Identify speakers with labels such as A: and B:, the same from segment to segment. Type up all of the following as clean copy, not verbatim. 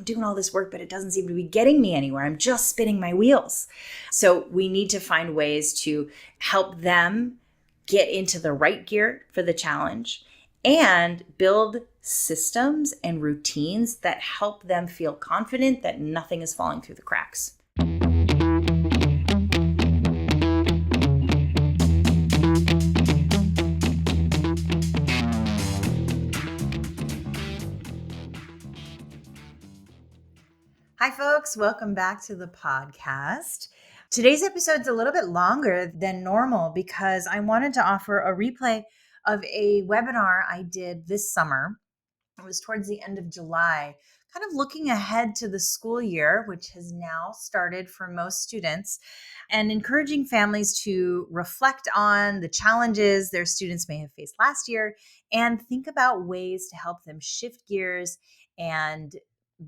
A: I'm doing all this work, but it doesn't seem to be getting me anywhere. I'm just spinning my wheels. So we need to find ways to help them get into the right gear for the challenge and build systems and routines that help them feel confident that nothing is falling through the cracks. Hi, folks. Welcome back to the podcast. Today's episode's a little bit longer than normal because I wanted to offer a replay of a webinar I did this summer. It was towards the end of July, kind of looking ahead to the school year, which has now started for most students, and encouraging families to reflect on the challenges their students may have faced last year and think about ways to help them shift gears and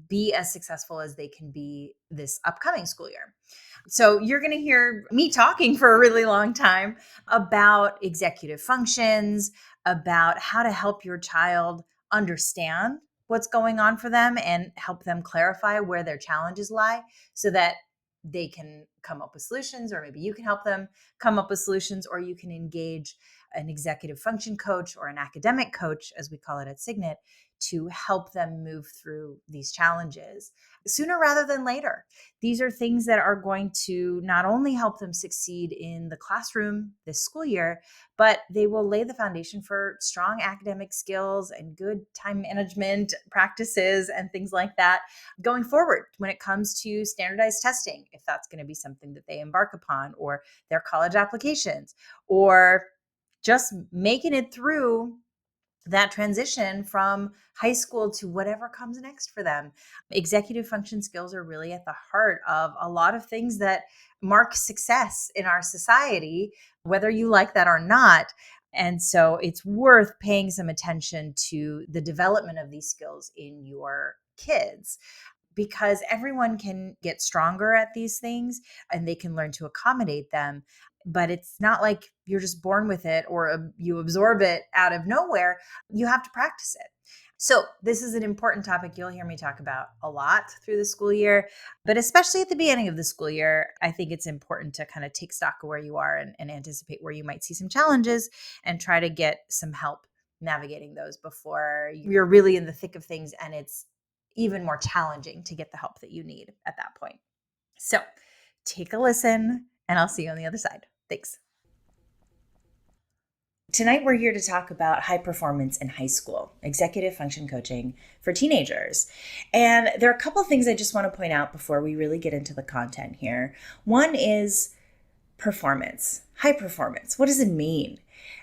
A: be as successful as they can be this upcoming school year. So you're going to hear me talking for a really long time about executive functions, about how to help your child understand what's going on for them and help them clarify where their challenges lie so that they can come up with solutions, or maybe you can help them come up with solutions, or you can engage an executive function coach or an academic coach, as we call it at Signet, to help them move through these challenges sooner rather than later. These are things that are going to not only help them succeed in the classroom this school year, but they will lay the foundation for strong academic skills and good time management practices and things like that going forward when it comes to standardized testing, if that's going to be something that they embark upon, or their college applications, or just making it through that transition from high school to whatever comes next for them. Executive function skills are really at the heart of a lot of things that mark success in our society, whether you like that or not. And so it's worth paying some attention to the development of these skills in your kids, because everyone can get stronger at these things and they can learn to accommodate them. But it's not like you're just born with it or you absorb it out of nowhere. You have to practice it. So this is an important topic you'll hear me talk about a lot through the school year, but especially at the beginning of the school year, I think it's important to kind of take stock of where you are and anticipate where you might see some challenges and try to get some help navigating those before you're really in the thick of things and it's even more challenging to get the help that you need at that point. So take a listen and I'll see you on the other side. Thanks. Tonight, we're here to talk about high performance in high school, executive function coaching for teenagers. And there are a couple of things I just want to point out before we really get into the content here. One is performance, high performance. What does it mean?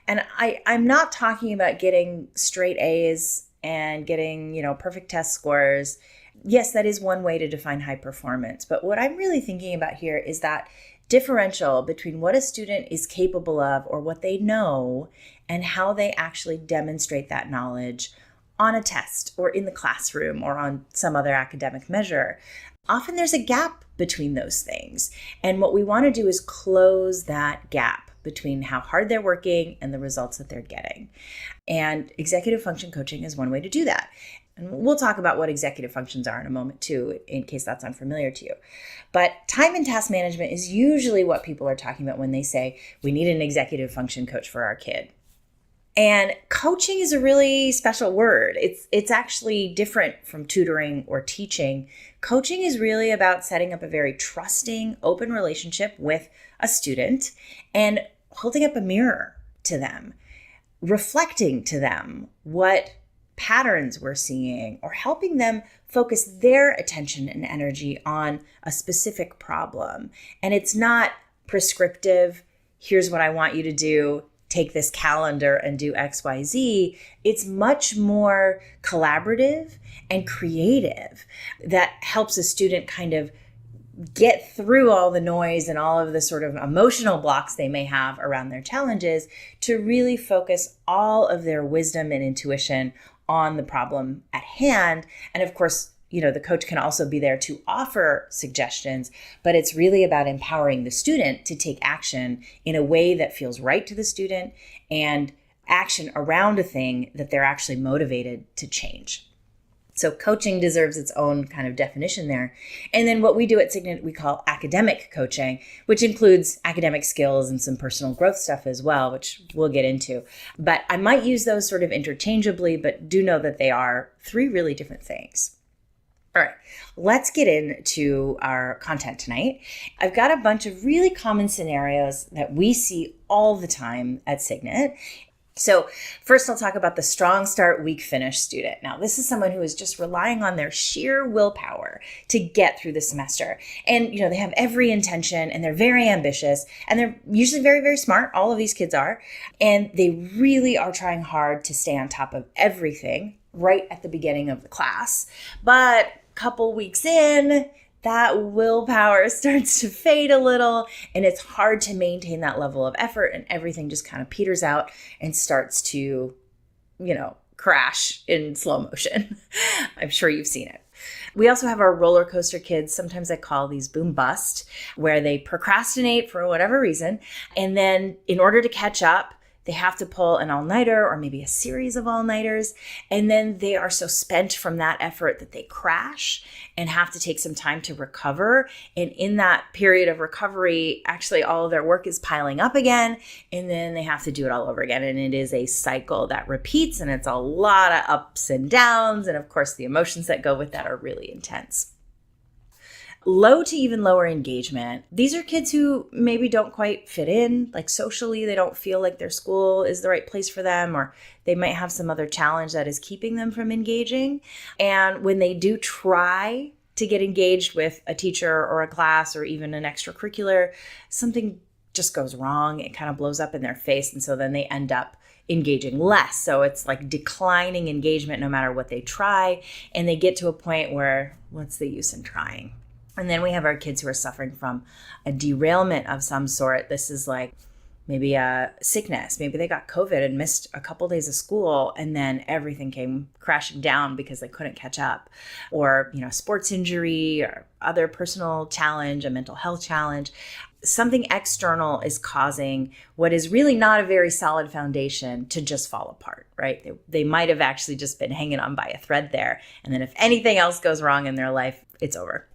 A: And I'm not talking about getting straight A's and getting, perfect test scores. Yes, that is one way to define high performance. But what I'm really thinking about here is that differential between what a student is capable of or what they know and how they actually demonstrate that knowledge on a test or in the classroom or on some other academic measure. Often there's a gap between those things. And what we want to do is close that gap between how hard they're working and the results that they're getting. And executive function coaching is one way to do that. And we'll talk about what executive functions are in a moment too, in case that's unfamiliar to you. But time and task management is usually what people are talking about when they say we need an executive function coach for our kid. And coaching is a really special word. It's actually different from tutoring or teaching. Coaching is really about setting up a very trusting, open relationship with a student and holding up a mirror to them, reflecting to them what patterns we're seeing, or helping them focus their attention and energy on a specific problem. And it's not prescriptive, here's what I want you to do, take this calendar and do X, Y, Z. It's much more collaborative and creative that helps a student kind of get through all the noise and all of the sort of emotional blocks they may have around their challenges to really focus all of their wisdom and intuition on the problem at hand. And of course, the coach can also be there to offer suggestions, but it's really about empowering the student to take action in a way that feels right to the student and action around a thing that they're actually motivated to change. So coaching deserves its own kind of definition there. And then what we do at Cygnet, we call academic coaching, which includes academic skills and some personal growth stuff as well, which we'll get into. But I might use those sort of interchangeably, but do know that they are three really different things. All right, let's get into our content tonight. I've got a bunch of really common scenarios that we see all the time at Cygnet. So first, I'll talk about the strong start, weak finish student. Now, this is someone who is just relying on their sheer willpower to get through the semester. And, they have every intention and they're very ambitious and they're usually very, very smart. All of these kids are. And they really are trying hard to stay on top of everything right at the beginning of the class. But a couple weeks in, that willpower starts to fade a little and it's hard to maintain that level of effort and everything just kind of peters out and starts to, crash in slow motion. I'm sure you've seen it. We also have our roller coaster kids. Sometimes I call these boom bust, where they procrastinate for whatever reason. And then in order to catch up, they have to pull an all-nighter or maybe a series of all-nighters. And then they are so spent from that effort that they crash and have to take some time to recover. And in that period of recovery, actually all of their work is piling up again. And then they have to do it all over again. And it is a cycle that repeats and it's a lot of ups and downs. And of course, the emotions that go with that are really intense. Low to even lower engagement. These are kids who maybe don't quite fit in, like socially, they don't feel like their school is the right place for them, or they might have some other challenge that is keeping them from engaging. And when they do try to get engaged with a teacher or a class or even an extracurricular, something just goes wrong. It kind of blows up in their face. And so then they end up engaging less. So it's like declining engagement no matter what they try. And they get to a point where what's the use in trying? And then we have our kids who are suffering from a derailment of some sort. This is like maybe a sickness. Maybe they got COVID and missed a couple days of school and then everything came crashing down because they couldn't catch up. Or, sports injury or other personal challenge, a mental health challenge. Something external is causing what is really not a very solid foundation to just fall apart, right? They might have actually just been hanging on by a thread there. And then if anything else goes wrong in their life, it's over.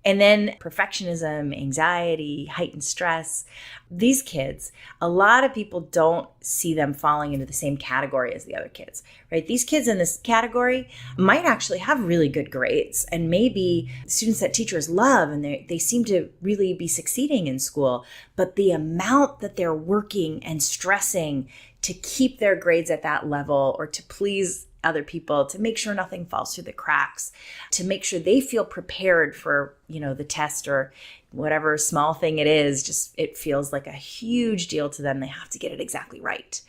A: And then perfectionism, anxiety, heightened stress. These kids, a lot of people don't see them falling into the same category as the other kids, right? These kids in this category might actually have really good grades and maybe students that teachers love and they seem to really be succeeding in school. But the amount that they're working and stressing to keep their grades at that level or to please other people, to make sure nothing falls through the cracks, to make sure they feel prepared for, the test or whatever small thing it is, just it feels like a huge deal to them. They have to get it exactly right.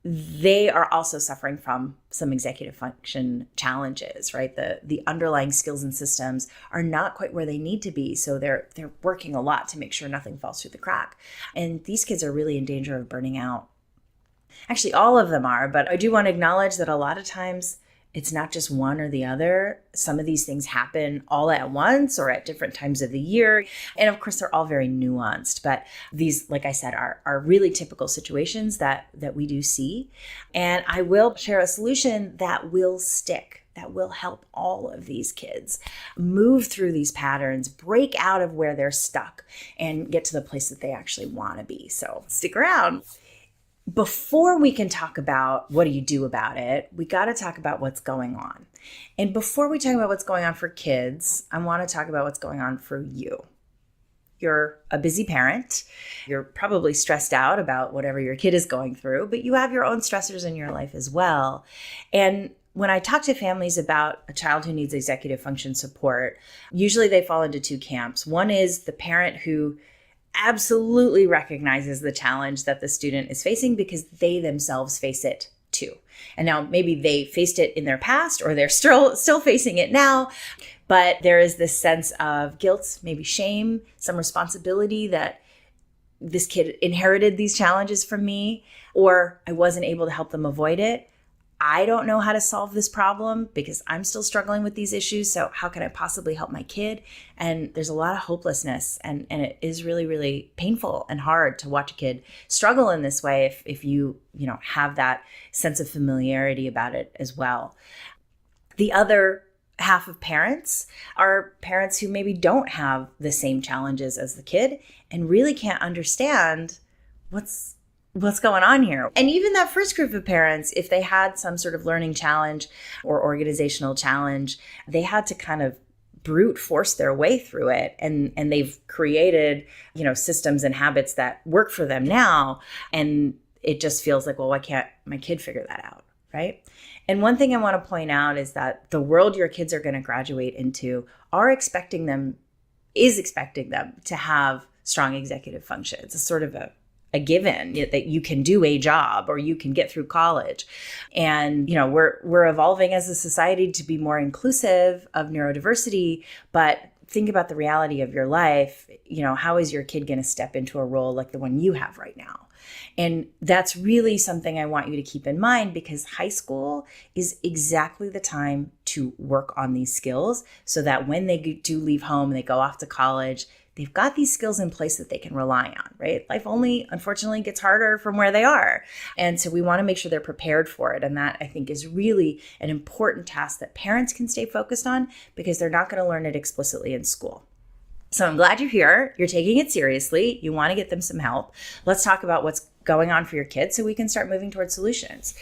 A: They are also suffering from some executive function challenges, right? The underlying skills and systems are not quite where they need to be. So they're working a lot to make sure nothing falls through the crack. And these kids are really in danger of burning out. Actually, all of them are, but I do want to acknowledge that a lot of times it's not just one or the other. Some of these things happen all at once or at different times of the year. And of course, they're all very nuanced, but these, like I said, are really typical situations that we do see. And I will share a solution that will stick, that will help all of these kids move through these patterns, break out of where they're stuck, and get to the place that they actually want to be. So stick around. Before we can talk about what do you do about it, we got to talk about what's going on. And before we talk about what's going on for kids, I want to talk about what's going on for you. You're a busy parent. You're probably stressed out about whatever your kid is going through, but you have your own stressors in your life as well. And when I talk to families about a child who needs executive function support, usually they fall into two camps. One is the parent who absolutely recognizes the challenge that the student is facing because they themselves face it too. And now maybe they faced it in their past or they're still facing it now, but there is this sense of guilt, maybe shame, some responsibility that this kid inherited these challenges from me, or I wasn't able to help them avoid it. I don't know how to solve this problem because I'm still struggling with these issues. So how can I possibly help my kid? And there's a lot of hopelessness and it is really, really painful and hard to watch a kid struggle in this way if you have that sense of familiarity about it as well. The other half of parents are parents who maybe don't have the same challenges as the kid and really can't understand what's going on here. And even that first group of parents, if they had some sort of learning challenge or organizational challenge, they had to kind of brute force their way through it. And they've created, systems and habits that work for them now. And it just feels like, well, why can't my kid figure that out? Right? And one thing I want to point out is that the world your kids are going to graduate into is expecting them to have strong executive function. It's a sort of a given that you can do a job or you can get through college. And, we're evolving as a society to be more inclusive of neurodiversity, but think about the reality of your life. How is your kid going to step into a role like the one you have right now? And that's really something I want you to keep in mind, because high school is exactly the time to work on these skills so that when they do leave home and they go off to college, they've got these skills in place that they can rely on, right? Life only, unfortunately, gets harder from where they are. And so we want to make sure they're prepared for it. And that, I think, is really an important task that parents can stay focused on, because they're not going to learn it explicitly in school. So I'm glad you're here. You're taking it seriously. You want to get them some help. Let's talk about what's going on for your kids so we can start moving towards solutions.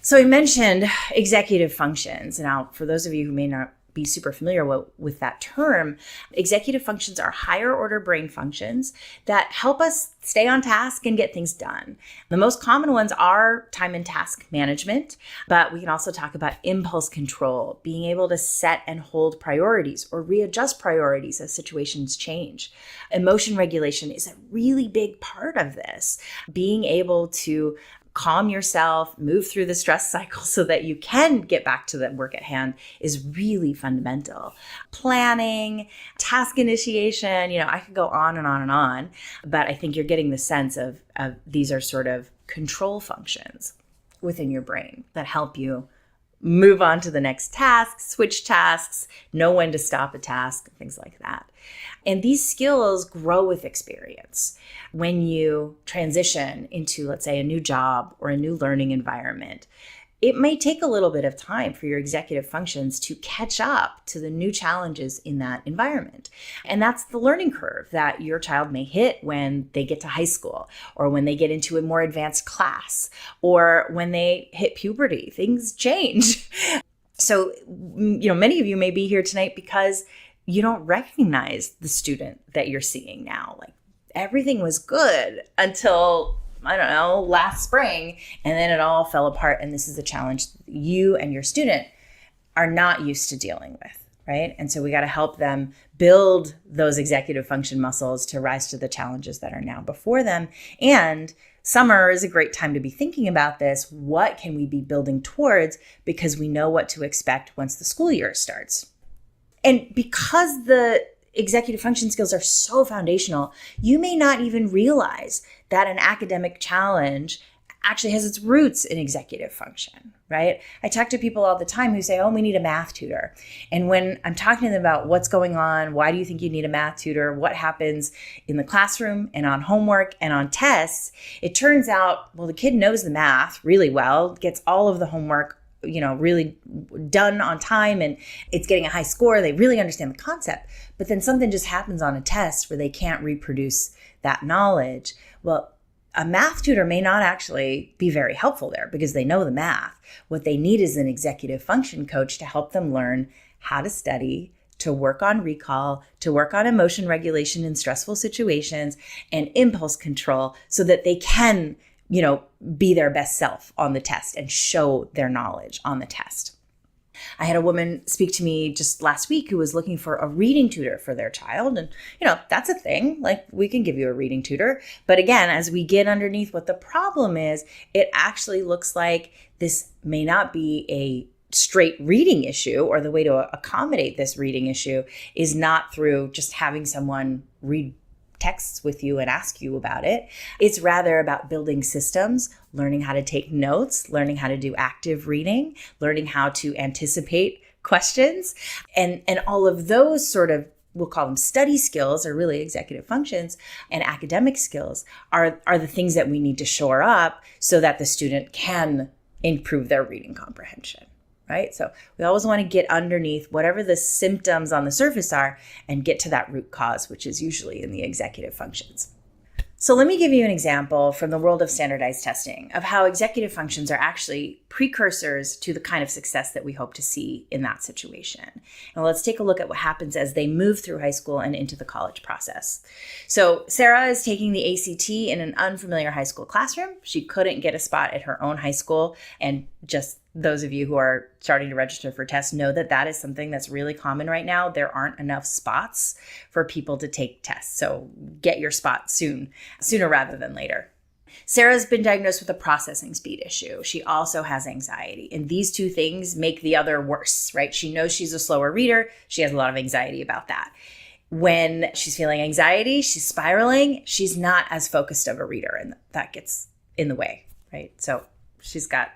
A: So I mentioned executive functions. Now, for those of you who may not be super familiar with that term, executive functions are higher order brain functions that help us stay on task and get things done. The most common ones are time and task management, but we can also talk about impulse control, being able to set and hold priorities or readjust priorities as situations change. Emotion regulation is a really big part of this, being able to calm yourself, move through the stress cycle so that you can get back to the work at hand is really fundamental. Planning, task initiation, I could go on and on and on, but I think you're getting the sense of these are sort of control functions within your brain that help you move on to the next task, switch tasks, know when to stop a task, things like that. And these skills grow with experience. When you transition into, let's say, a new job or a new learning environment, it may take a little bit of time for your executive functions to catch up to the new challenges in that environment. And that's the learning curve that your child may hit when they get to high school, or when they get into a more advanced class, or when they hit puberty. Things change. So, many of you may be here tonight because you don't recognize the student that you're seeing now. Like, everything was good until, last spring, and then it all fell apart. And this is a challenge you and your student are not used to dealing with, right? And so we got to help them build those executive function muscles to rise to the challenges that are now before them. And summer is a great time to be thinking about this. What can we be building towards? Because we know what to expect once the school year starts. And because the executive function skills are so foundational, you may not even realize that an academic challenge actually has its roots in executive function, right? I talk to people all the time who say, we need a math tutor. And when I'm talking to them about what's going on, why do you think you need a math tutor, what happens in the classroom and on homework and on tests, it turns out, the kid knows the math really well, gets all of the homework really done on time, and it's getting a high score. They really understand the concept, but then something just happens on a test where they can't reproduce that knowledge. Well, a math tutor may not actually be very helpful there because they know the math. What they need is an executive function coach to help them learn how to study, to work on recall, to work on emotion regulation in stressful situations, and impulse control so that they can be their best self on the test and show their knowledge on the test. I had a woman speak to me just last week who was looking for a reading tutor for their child. And, that's a thing. Like, we can give you a reading tutor. But again, as we get underneath what the problem is, it actually looks like this may not be a straight reading issue, or the way to accommodate this reading issue is not through just having someone read texts with you and ask you about it. It's rather about building systems, learning how to take notes, learning how to do active reading, learning how to anticipate questions, and all of those sort of, we'll call them study skills, or really executive functions, and academic skills are the things that we need to shore up so that the student can improve their reading comprehension, right? So we always want to get underneath whatever the symptoms on the surface are and get to that root cause, which is usually in the executive functions. So let me give you an example from the world of standardized testing of how executive functions are actually precursors to the kind of success that we hope to see in that situation. And let's take a look at what happens as they move through high school and into the college process. So Sarah is taking the ACT in an unfamiliar high school classroom. She couldn't get a spot at her own high school, and just those of you who are starting to register for tests know that that is something that's really common right now. There aren't enough spots for people to take tests. So get your spot sooner rather than later. Sarah's been diagnosed with a processing speed issue. She also has anxiety. And these two things make the other worse, right? She knows she's a slower reader. She has a lot of anxiety about that. When she's feeling anxiety, she's spiraling. She's not as focused of a reader, and that gets in the way, right? So she's got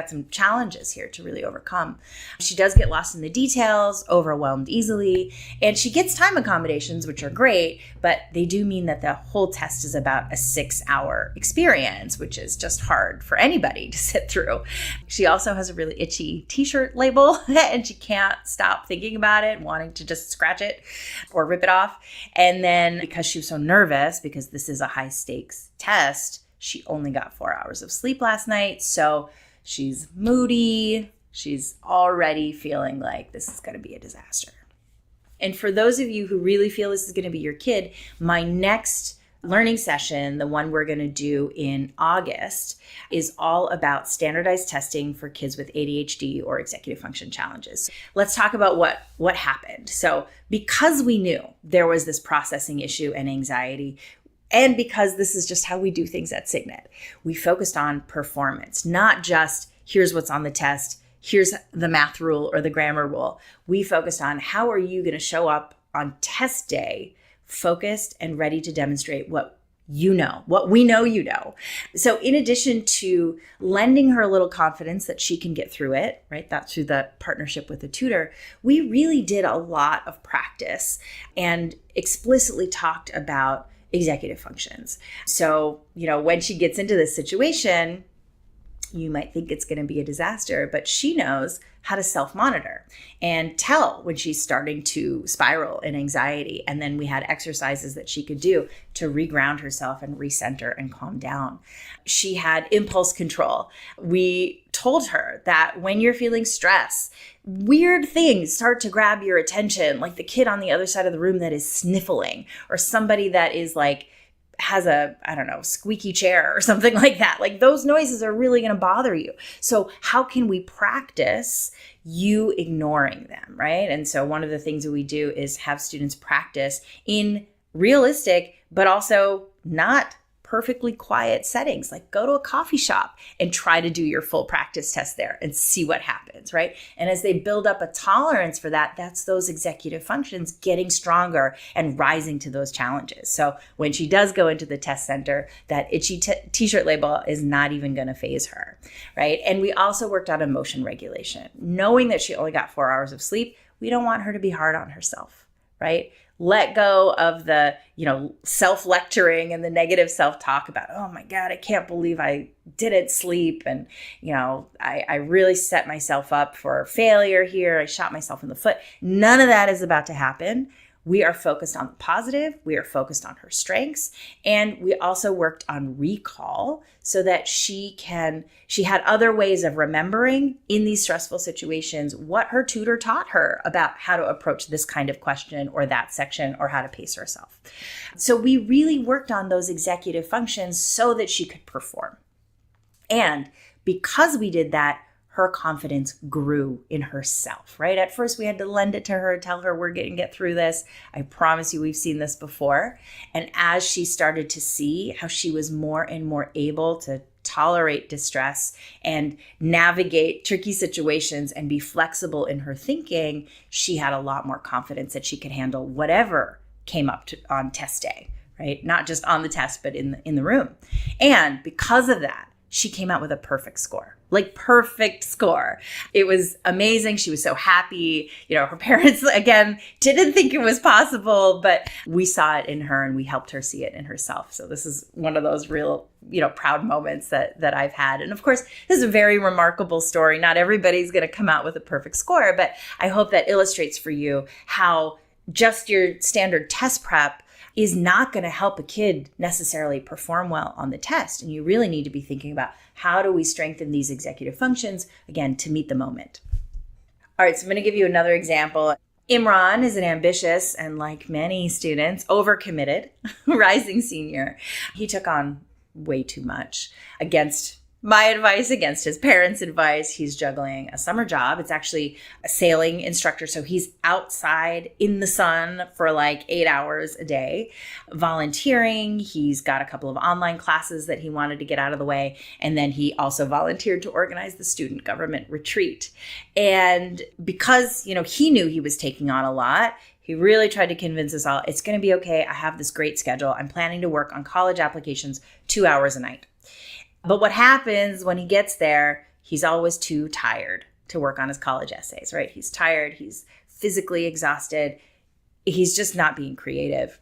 A: some challenges here to really overcome. She does get lost in the details, overwhelmed easily, and she gets time accommodations, which are great, but they do mean that the whole test is about a 6-hour experience, which is just hard for anybody to sit through. She also has a really itchy t-shirt label, and she can't stop thinking about it, wanting to just scratch it or rip it off. And then because she was so nervous, because this is a high stakes test, she only got 4 hours of sleep last night, so she's moody. She's already feeling like this is going to be a disaster. And for those of you who really feel this is going to be your kid, my next learning session, the one we're going to do in August, is all about standardized testing for kids with ADHD or executive function challenges. Let's talk about what happened. So because we knew there was this processing issue and anxiety, and because this is just how we do things at Signet, we focused on performance, not just here's what's on the test, here's the math rule or the grammar rule. We focused on how are you going to show up on test day focused and ready to demonstrate what you know, what we know you know. So in addition to lending her a little confidence that she can get through it, right? That's through the partnership with a tutor. We really did a lot of practice and explicitly talked about executive functions. So, when she gets into this situation, you might think it's going to be a disaster, but she knows how to self-monitor and tell when she's starting to spiral in anxiety. And then we had exercises that she could do to reground herself and recenter and calm down. She had impulse control. We told her that when you're feeling stress, weird things start to grab your attention, like the kid on the other side of the room that is sniffling, or somebody that is has a, squeaky chair or something like that. Like those noises are really going to bother you. So how can we practice you ignoring them, right? And so one of the things that we do is have students practice in realistic, but also not perfectly quiet settings. Like go to a coffee shop and try to do your full practice test there and see what happens, right? And as they build up a tolerance for that, that's those executive functions getting stronger and rising to those challenges. So when she does go into the test center, that itchy t-shirt label is not even going to faze her, right? And we also worked on emotion regulation. Knowing that she only got 4 hours of sleep, we don't want her to be hard on herself, right? Let go of the, self-lecturing and the negative self-talk about, oh my God, I can't believe I didn't sleep. And, I really set myself up for failure here. I shot myself in the foot. None of that is about to happen. We are focused on the positive. We are focused on her strengths. And we also worked on recall so that she had other ways of remembering in these stressful situations what her tutor taught her about how to approach this kind of question or that section or how to pace herself. So we really worked on those executive functions so that she could perform. And because we did that, her confidence grew in herself, right? At first, we had to lend it to her, tell her we're going to get through this. I promise you, we've seen this before. And as she started to see how she was more and more able to tolerate distress and navigate tricky situations and be flexible in her thinking, she had a lot more confidence that she could handle whatever came up on test day, right? Not just on the test, but in the room. And because of that, she came out with a perfect score, like perfect score. It was amazing. She was so happy. Her parents, again, didn't think it was possible, but we saw it in her and we helped her see it in herself. So this is one of those real, proud moments that I've had. And of course, this is a very remarkable story. Not everybody's going to come out with a perfect score, but I hope that illustrates for you how just your standard test prep is not going to help a kid necessarily perform well on the test. And you really need to be thinking about how do we strengthen these executive functions, again, to meet the moment. All right, so I'm going to give you another example. Imran is an ambitious and, like many students, overcommitted rising senior. He took on way too much against my advice, against his parents' advice. He's juggling a summer job. It's actually a sailing instructor. So he's outside in the sun for like 8 hours a day, volunteering. He's got a couple of online classes that he wanted to get out of the way. And then he also volunteered to organize the student government retreat. And because, he knew he was taking on a lot, he really tried to convince us all, it's going to be okay. I have this great schedule. I'm planning to work on college applications 2 hours a night. But what happens when he gets there, he's always too tired to work on his college essays, right? He's tired. He's physically exhausted. He's just not being creative.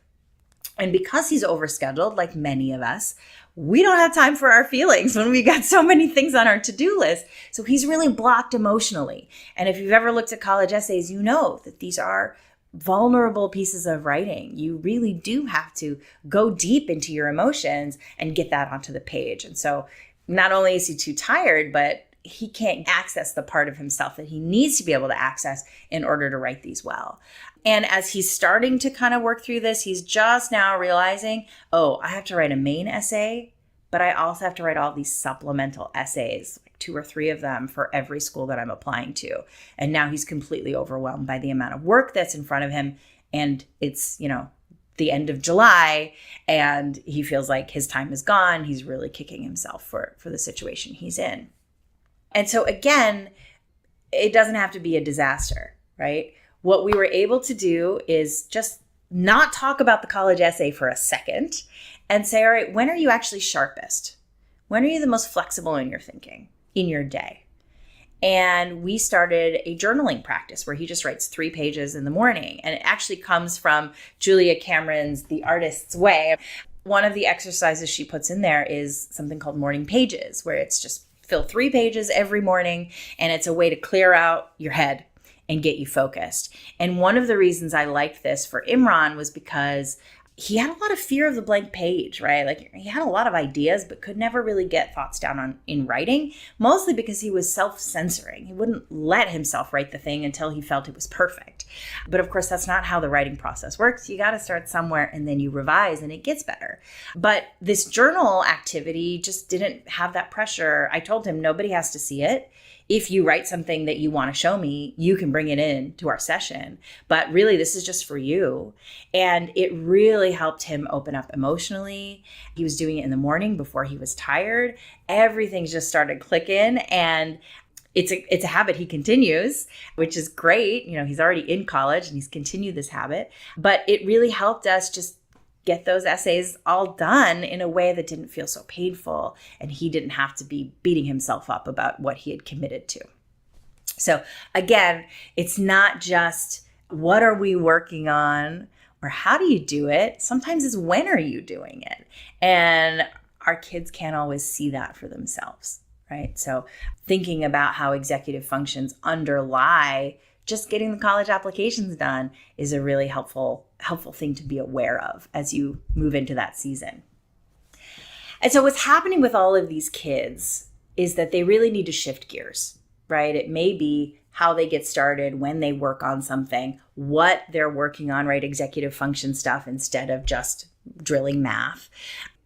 A: And because he's overscheduled, like many of us, we don't have time for our feelings when we got so many things on our to-do list. So he's really blocked emotionally. And if you've ever looked at college essays, you know that these are vulnerable pieces of writing. You really do have to go deep into your emotions and get that onto the page. And so not only is he too tired, but he can't access the part of himself that he needs to be able to access in order to write these well. And as he's starting to kind of work through this, he's just now realizing, I have to write a main essay, but I also have to write all these supplemental essays, like 2 or 3 of them for every school that I'm applying to. And now he's completely overwhelmed by the amount of work that's in front of him. And it's, the end of July, and he feels like his time is gone. He's really kicking himself for the situation he's in. And so again, it doesn't have to be a disaster, right? What we were able to do is just not talk about the college essay for a second and say, all right, when are you actually sharpest? When are you the most flexible in your thinking in your day? And we started a journaling practice where he just writes 3 pages in the morning. And it actually comes from Julia Cameron's The Artist's Way. One of the exercises she puts in there is something called morning pages, where it's just fill 3 pages every morning. And it's a way to clear out your head and get you focused. And one of the reasons I liked this for Imran was because he had a lot of fear of the blank page, right? Like he had a lot of ideas, but could never really get thoughts down in writing, mostly because he was self-censoring. He wouldn't let himself write the thing until he felt it was perfect. But of course, that's not how the writing process works. You got to start somewhere and then you revise and it gets better. But this journal activity just didn't have that pressure. I told him nobody has to see it. If you write something that you want to show me, you can bring it in to our session. But really, this is just for you. And it really helped him open up emotionally. He was doing it in the morning before he was tired. Everything just started clicking. And it's a habit he continues, which is great. He's already in college and he's continued this habit. But it really helped us just get those essays all done in a way that didn't feel so painful, and he didn't have to be beating himself up about what he had committed to. So again, it's not just what are we working on or how do you do it? Sometimes it's when are you doing it? And our kids can't always see that for themselves, right? So thinking about how executive functions underlie just getting the college applications done is a really helpful thing to be aware of as you move into that season. And so what's happening with all of these kids is that they really need to shift gears, right? It may be how they get started, when they work on something, what they're working on, right? Executive function stuff instead of just drilling math.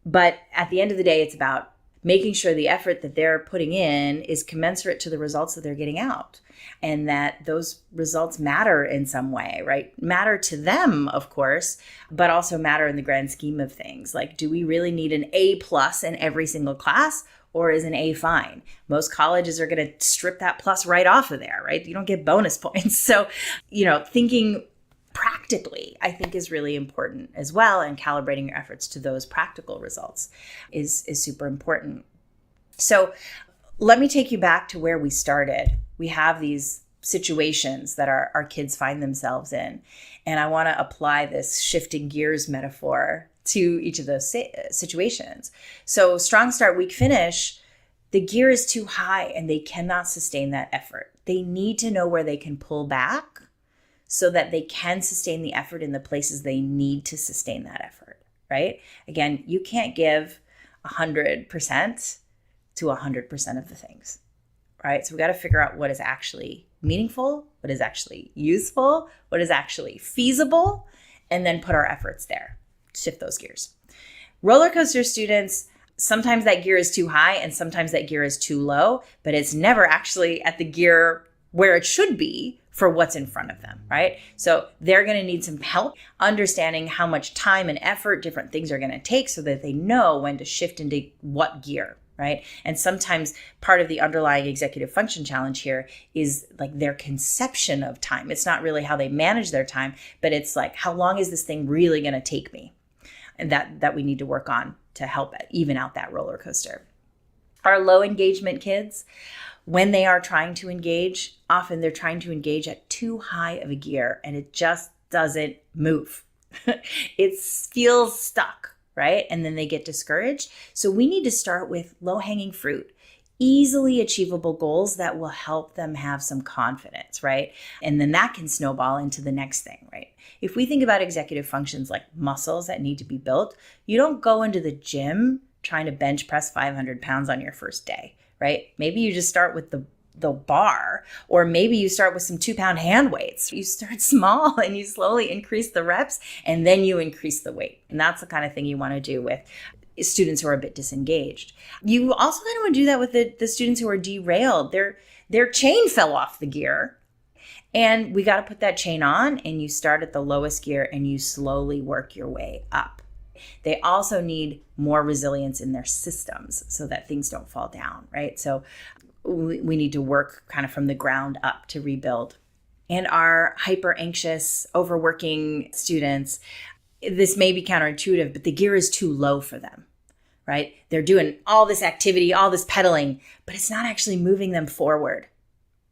A: But at the end of the day, it's about making sure the effort that they're putting in is commensurate to the results that they're getting out, and that those results matter in some way, right? Matter to them, of course, but also matter in the grand scheme of things. Like, do we really need an A+ in every single class, or is an A fine? Most colleges are going to strip that plus right off of there, right? You don't get bonus points. So, thinking practically, I think, is really important as well. And calibrating your efforts to those practical results is super important. So let me take you back to where we started. We have these situations that our kids find themselves in. And I want to apply this shifting gears metaphor to each of those situations. So strong start, weak finish, the gear is too high and they cannot sustain that effort. They need to know where they can pull back so that they can sustain the effort in the places they need to sustain that effort, right? Again, you can't give 100% to 100% of the things, right? So we got to figure out what is actually meaningful, what is actually useful, what is actually feasible, and then put our efforts there. Shift those gears. Roller coaster students, sometimes that gear is too high and sometimes that gear is too low, but it's never actually at the gear where it should be for what's in front of them, right? So they're going to need some help understanding how much time and effort different things are going to take so that they know when to shift into what gear, right? And sometimes part of the underlying executive function challenge here is like their conception of time. It's not really how they manage their time, but it's like, how long is this thing really going to take me? And that we need to work on to help even out that roller coaster. Our low engagement kids, when they are trying to engage, often they're trying to engage at too high of a gear and it just doesn't move. It feels stuck, right? And then they get discouraged. So we need to start with low-hanging fruit, easily achievable goals that will help them have some confidence, right? And then that can snowball into the next thing, right? If we think about executive functions like muscles that need to be built, you don't go into the gym trying to bench press 500 pounds on your first day, right? Maybe you just start with the bar, or maybe you start with some 2-pound hand weights. You start small and you slowly increase the reps and then you increase the weight. And that's the kind of thing you want to do with students who are a bit disengaged. You also kind of want to do that with the students who are derailed. Their chain fell off the gear. And we got to put that chain on, and you start at the lowest gear and you slowly work your way up. They also need more resilience in their systems so that things don't fall down, right? So we need to work kind of from the ground up to rebuild. And our hyper anxious, overworking students, this may be counterintuitive, but the gear is too low for them, right? They're doing all this activity, all this pedaling, but it's not actually moving them forward.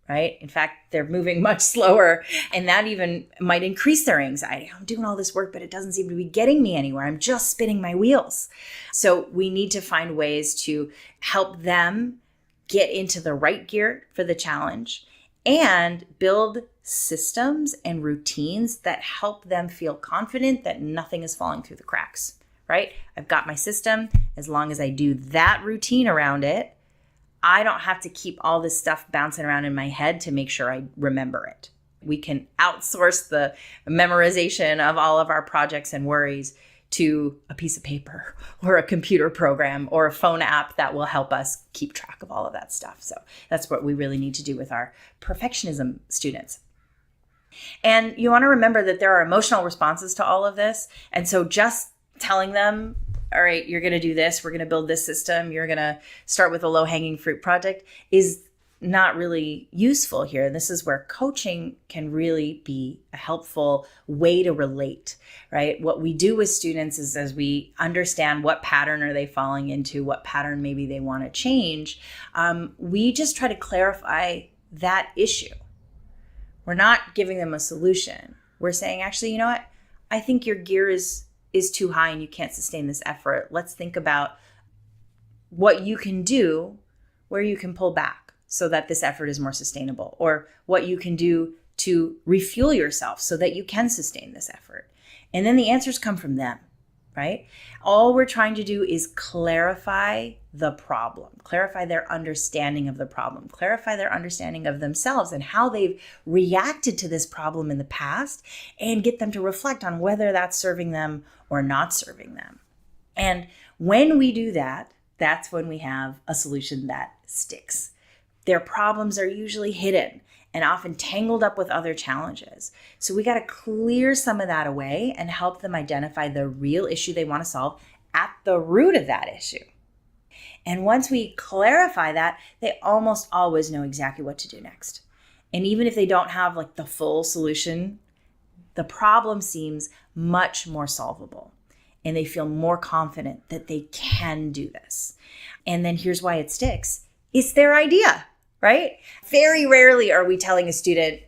A: Right? In fact, they're moving much slower, and that even might increase their anxiety. I'm doing all this work, but it doesn't seem to be getting me anywhere. I'm just spinning my wheels. So we need to find ways to help them get into the right gear for the challenge and build systems and routines that help them feel confident that nothing is falling through the cracks, right? I've got my system. As long as I do that routine around it, I don't have to keep all this stuff bouncing around in my head to make sure I remember it. We can outsource the memorization of all of our projects and worries to a piece of paper or a computer program or a phone app that will help us keep track of all of that stuff. So that's what we really need to do with our perfectionism students. And you want to remember that there are emotional responses to all of this. And so just telling them, all right, you're going to do this, we're going to build this system, you're going to start with a low-hanging fruit project is not really useful here. This is where coaching can really be a helpful way to relate, right? What we do with students is as we understand what pattern are they falling into, what pattern maybe they want to change, we just try to clarify that issue. We're not giving them a solution. We're saying, actually, you know what? I think your gear is too high and you can't sustain this effort. Let's think about what you can do where you can pull back so that this effort is more sustainable, or what you can do to refuel yourself so that you can sustain this effort. And then the answers come from them, right? All we're trying to do is clarify the problem, clarify their understanding of the problem, clarify their understanding of themselves and how they've reacted to this problem in the past, and get them to reflect on whether that's serving them or not serving them. And when we do that, that's when we have a solution that sticks. Their problems are usually hidden and often tangled up with other challenges. So we got to clear some of that away and help them identify the real issue they want to solve at the root of that issue. And once we clarify that, they almost always know exactly what to do next. And even if they don't have like the full solution, the problem seems much more solvable. and they feel more confident that they can do this. And then here's why it sticks. It's their idea, right? Very rarely are we telling a student,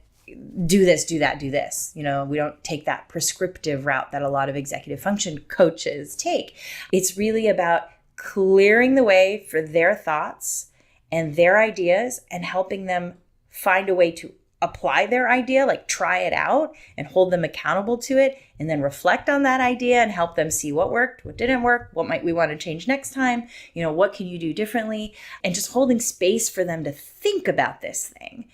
A: do this, do that, do this. We don't take that prescriptive route that a lot of executive function coaches take. It's really about clearing the way for their thoughts and their ideas and helping them find a way to apply their idea, like try it out and hold them accountable to it, and then reflect on that idea and help them see what worked, what didn't work, what might we want to change next time, what can you do differently, and just holding space for them to think about this thing.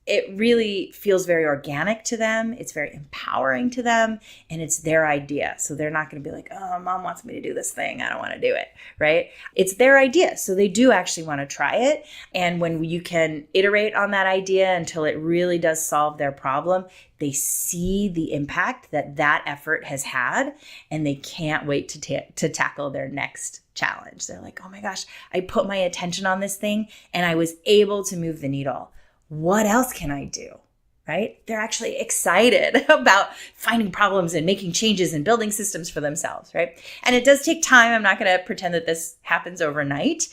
A: It really feels very organic to them. It's very empowering to them, and it's their idea. So they're not going to be like, oh, mom wants me to do this thing, I don't want to do it, right? It's their idea. So they do actually want to try it. And when you can iterate on that idea until it really does solve their problem, they see the impact that effort has had, and they can't wait to tackle their next challenge. They're like, oh my gosh, I put my attention on this thing and I was able to move the needle. What else can I do, right? They're actually excited about finding problems and making changes and building systems for themselves, right? And it does take time. I'm not going to pretend that this happens overnight,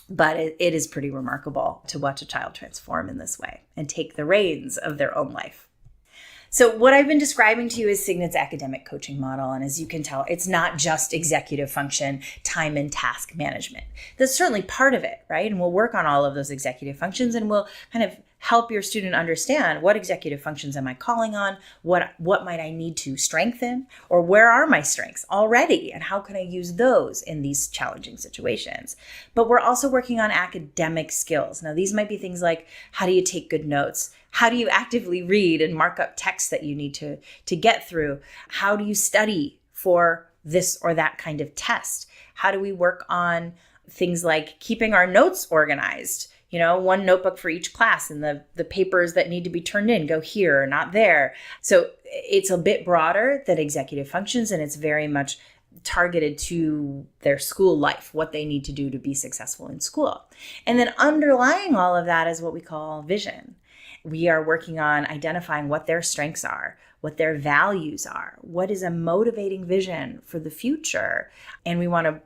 A: but it is pretty remarkable to watch a child transform in this way and take the reins of their own life. So what I've been describing to you is Signet's academic coaching model. And as you can tell, it's not just executive function, time and task management. That's certainly part of it, right? And we'll work on all of those executive functions, and we'll kind of help your student understand, what executive functions am I calling on? What might I need to strengthen? Or where are my strengths already? And how can I use those in these challenging situations? But we're also working on academic skills. Now, these might be things like, how do you take good notes? How do you actively read and mark up text that you need to get through? How do you study for this or that kind of test? How do we work on things like keeping our notes organized? One notebook for each class, and the papers that need to be turned in go here, not there. So it's a bit broader than executive functions, and it's very much targeted to their school life, what they need to do to be successful in school. And then underlying all of that is what we call vision. We are working on identifying what their strengths are, what their values are, what is a motivating vision for the future. And we want to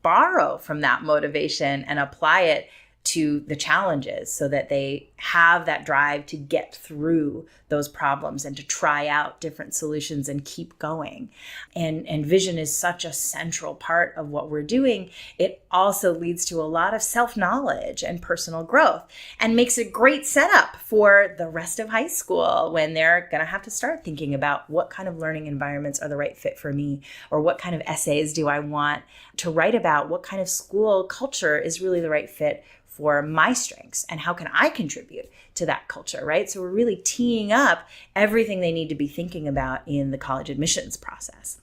A: borrow from that motivation and apply it to the challenges so that they have that drive to get through those problems and to try out different solutions and keep going. And vision is such a central part of what we're doing. It also leads to a lot of self-knowledge and personal growth, and makes a great setup for the rest of high school when they're going to have to start thinking about what kind of learning environments are the right fit for me, or what kind of essays do I want to write about, what kind of school culture is really the right fit for my strengths, and how can I contribute to that culture, right? So we're really teeing up everything they need to be thinking about in the college admissions process.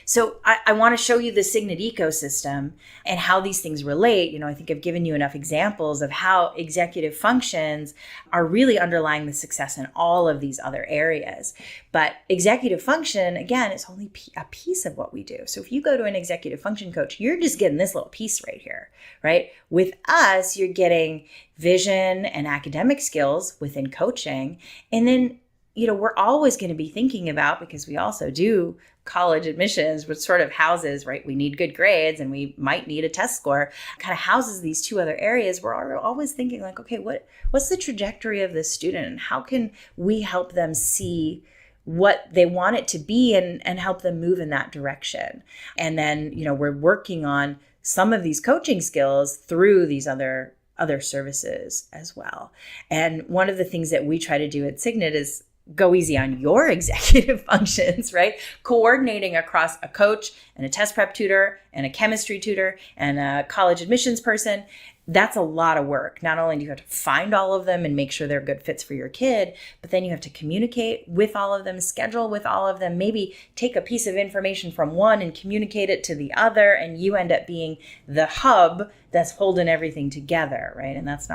A: So I want to show you the Signet ecosystem and how these things relate. I think I've given you enough examples of how executive functions are really underlying the success in all of these other areas. But executive function, again, is only a piece of what we do. So if you go to an executive function coach, you're just getting this little piece right here, right? With us, you're getting vision and academic skills within coaching. And then, we're always going to be thinking about, because we also do college admissions, which sort of houses, right? We need good grades and we might need a test score, kind of houses these two other areas. We're always thinking like, okay, what's the trajectory of this student, and how can we help them see what they want it to be and help them move in that direction? And then, we're working on some of these coaching skills through these other services as well. And one of the things that we try to do at Signet is go easy on your executive functions, right? Coordinating across a coach and a test prep tutor and a chemistry tutor and a college admissions person. That's a lot of work. Not only do you have to find all of them and make sure they're good fits for your kid, but then you have to communicate with all of them, schedule with all of them, maybe take a piece of information from one and communicate it to the other, and you end up being the hub that's holding everything together, right? And it's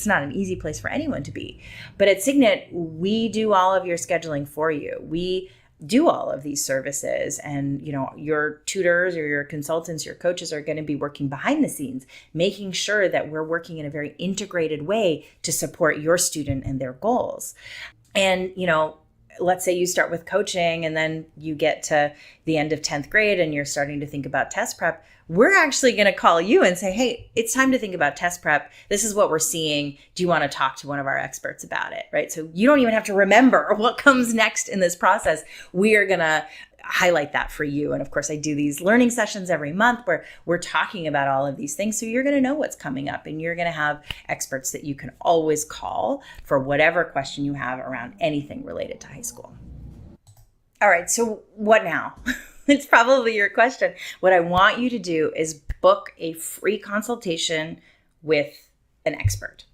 A: not an easy place for anyone to be. But at Signet, we do all of your scheduling for you. We do all of these services, and your tutors or your consultants, your coaches are going to be working behind the scenes, making sure that we're working in a very integrated way to support your student and their goals. And let's say you start with coaching and then you get to the end of 10th grade and you're starting to think about test prep, we're actually going to call you and say, hey, it's time to think about test prep. This is what we're seeing. Do you want to talk to one of our experts about it? Right? So you don't even have to remember what comes next in this process. We are going to highlight that for you. And of course, I do these learning sessions every month where we're talking about all of these things. So you're going to know what's coming up, and you're going to have experts that you can always call for whatever question you have around anything related to high school. All right, so what now? It's probably your question. What I want you to do is book a free consultation with an expert.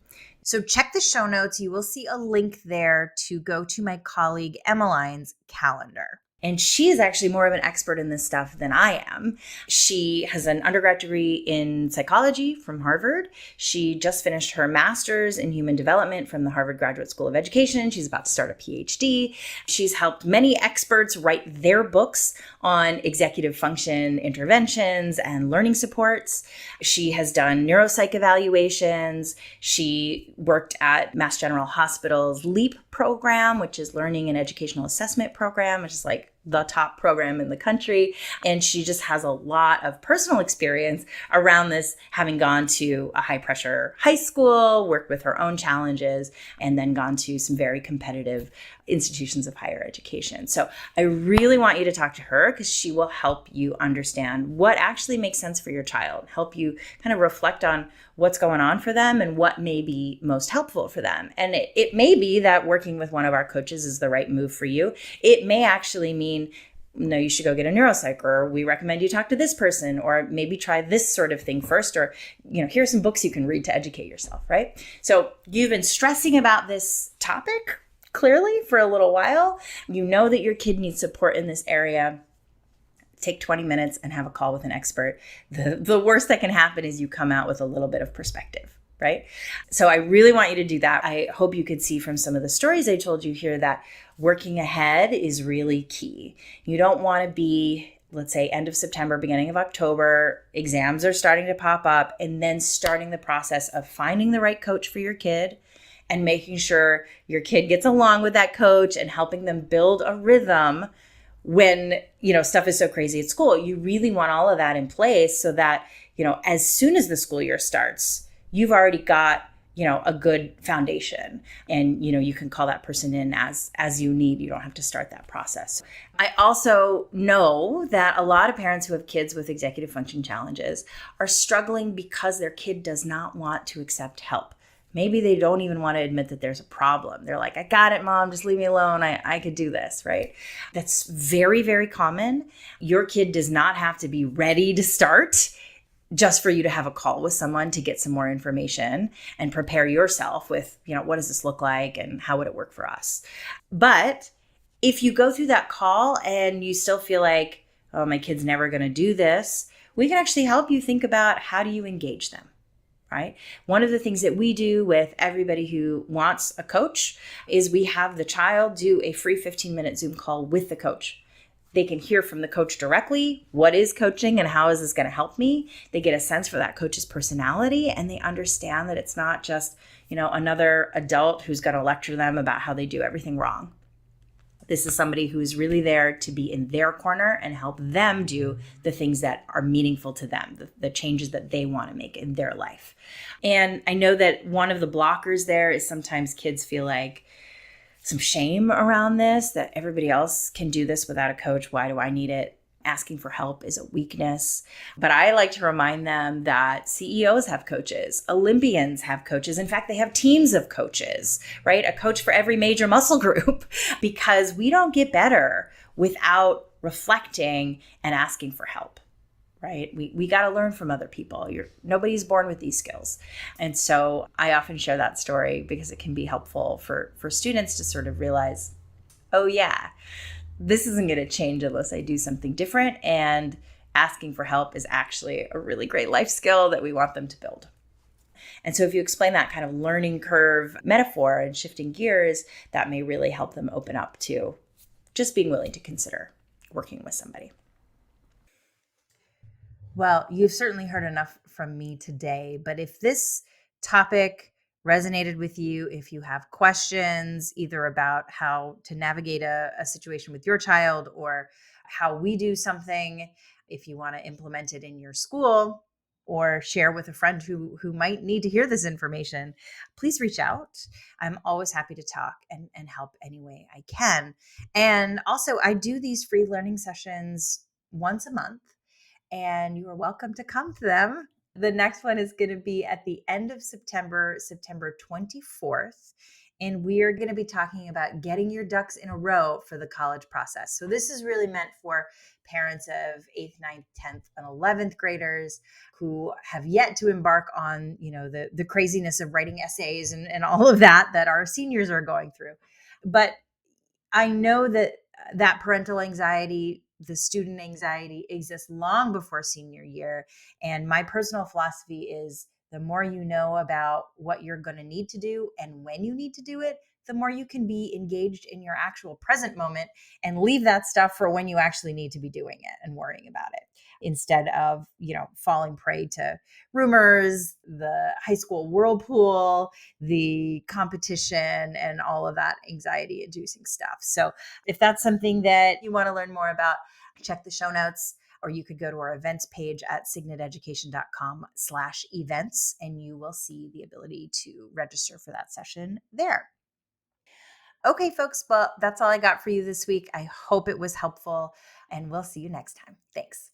A: So check the show notes. You will see a link there to go to my colleague Emmeline's calendar. And she is actually more of an expert in this stuff than I am. She has an undergrad degree in psychology from Harvard. She just finished her master's in human development from the Harvard Graduate School of Education. She's about to start a PhD. She's helped many experts write their books on executive function interventions and learning supports. She has done neuropsych evaluations. She worked at Mass General Hospital's LEAP program, which is Learning and Educational Assessment Program, which is like the top program in the country. And she just has a lot of personal experience around this, having gone to a high pressure high school, worked with her own challenges, and then gone to some very competitive institutions of higher education. So I really want you to talk to her because she will help you understand what actually makes sense for your child, help you kind of reflect on what's going on for them and what may be most helpful for them. And it may be that working with one of our coaches is the right move for you. It may actually mean, no, you should go get a neuropsych, or we recommend you talk to this person, or maybe try this sort of thing first, or, here's some books you can read to educate yourself, right? So you've been stressing about this topic clearly for a little while. You know that your kid needs support in this area. Take 20 minutes and have a call with an expert. The worst that can happen is you come out with a little bit of perspective, right? So I really want you to do that. I hope you could see from some of the stories I told you here that working ahead is really key. You don't want to be, let's say, end of September, beginning of October, exams are starting to pop up, and then starting the process of finding the right coach for your kid and making sure your kid gets along with that coach and helping them build a rhythm when, stuff is so crazy at school. You really want all of that in place so that, as soon as the school year starts, you've already got, a good foundation, and, you can call that person in as you need. You don't have to start that process. I also know that a lot of parents who have kids with executive function challenges are struggling because their kid does not want to accept help. Maybe they don't even want to admit that there's a problem. They're like, I got it, mom, just leave me alone. I could do this, right? That's very, very common. Your kid does not have to be ready to start just for you to have a call with someone to get some more information and prepare yourself with, what does this look like and how would it work for us? But if you go through that call and you still feel like, oh, my kid's never going to do this, we can actually help you think about how do you engage them. Right? One of the things that we do with everybody who wants a coach is we have the child do a free 15-minute Zoom call with the coach. They can hear from the coach directly, what is coaching and how is this going to help me? They get a sense for that coach's personality, and they understand that it's not just, another adult who's going to lecture them about how they do everything wrong. This is somebody who is really there to be in their corner and help them do the things that are meaningful to them, the changes that they want to make in their life. And I know that one of the blockers there is sometimes kids feel like some shame around this, that everybody else can do this without a coach. Why do I need it? Asking for help is a weakness. But I like to remind them that CEOs have coaches, Olympians have coaches. In fact, they have teams of coaches, right? A coach for every major muscle group, because we don't get better without reflecting and asking for help, right? We got to learn from other people. Nobody's born with these skills. And so I often share that story because it can be helpful for students to sort of realize, oh yeah, this isn't going to change unless I do something different. And asking for help is actually a really great life skill that we want them to build. And so if you explain that kind of learning curve metaphor and shifting gears, that may really help them open up to just being willing to consider working with somebody. Well, you've certainly heard enough from me today, but if this topic resonated with you, if you have questions either about how to navigate a situation with your child or how we do something, if you want to implement it in your school or share with a friend who might need to hear this information, please reach out. I'm always happy to talk and help any way I can. And also, I do these free learning sessions once a month, and you are welcome to come to them. The next one is going to be at the end of September, September 24th. And we are going to be talking about getting your ducks in a row for the college process. So, this is really meant for parents of 8th, ninth, 10th, and 11th graders who have yet to embark on, the craziness of writing essays and all of that our seniors are going through. But I know that parental anxiety, the student anxiety exists long before senior year. And my personal philosophy is the more you know about what you're going to need to do and when you need to do it, the more you can be engaged in your actual present moment and leave that stuff for when you actually need to be doing it and worrying about it instead of, falling prey to rumors, the high school whirlpool, the competition, and all of that anxiety inducing stuff. So if that's something that you want to learn more about, check the show notes, or you could go to our events page at signeteducation.com/events, and you will see the ability to register for that session there. Okay, folks, well, that's all I got for you this week. I hope it was helpful, and we'll see you next time. Thanks.